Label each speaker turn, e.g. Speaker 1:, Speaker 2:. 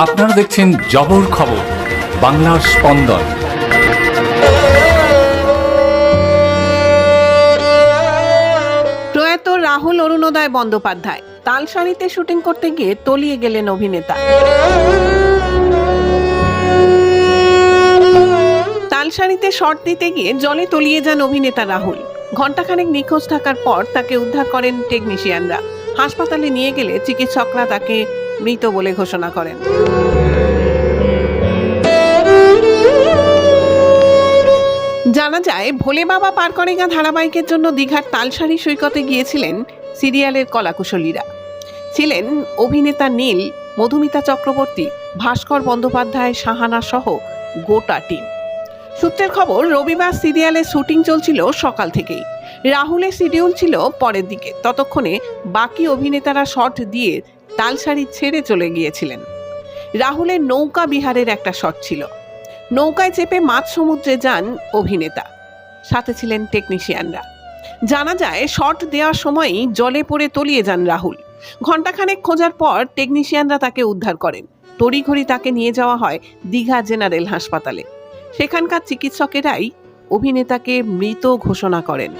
Speaker 1: আপনারা দেখছেন জবর খবর, বাংলার স্পন্দন।
Speaker 2: প্রয়াত রাহুল অরুণোদয় বন্দ্যোপাধ্যায় তালসারিতে শুটিং করতে গিয়ে তলিয়ে গেলেন অভিনেতা। তালসারিতে শট দিতে গিয়ে জলে তলিয়ে যান অভিনেতা রাহুল। ঘণ্টাখানেক নিখোঁজ থাকার পর তাকে উদ্ধার করেন টেকনিশিয়ানরা। হাসপাতালে নিয়ে গেলে চিকিৎসকরা তাকে মৃত বলে ঘোষণা করেন। জানা যায়, ভোলে বাবা পার করেগা ধারাবাহিকের জন্য দীঘার তালসারি সৈকতে গিয়েছিলেন সিরিয়ালের কলাকুশলীরা। ছিলেন অভিনেতা নীল, মধুমিতা চক্রবর্তী, ভাস্কর বন্দ্যোপাধ্যায়, সাহানা সহ গোটা টিম। সূত্রের খবর, রবিবার সিরিয়ালের শুটিং চলছিল সকাল থেকেই। রাহুলের শিডিউল ছিল পরের দিকে। ততক্ষণে বাকি অভিনেতারা শট দিয়ে তালসারি ছেড়ে চলে গিয়েছিলেন। রাহুলের নৌকা বিহারের একটা শট ছিল। নৌকায় চেপে মাঝ সমুদ্রে যান অভিনেতা, সাথে ছিলেন টেকনিশিয়ানরা। জানা যায়, শট দেওয়ার সময়ই জলে পড়ে তলিয়ে যান রাহুল। ঘণ্টাখানেক খোঁজার পর টেকনিশিয়ানরা তাকে উদ্ধার করেন। তড়িঘড়ি তাকে নিয়ে যাওয়া হয় দীঘা জেনারেল হাসপাতালে। সেখানকার চিকিৎসকেরাই অভিনেতাকে মৃত ঘোষণা করেন।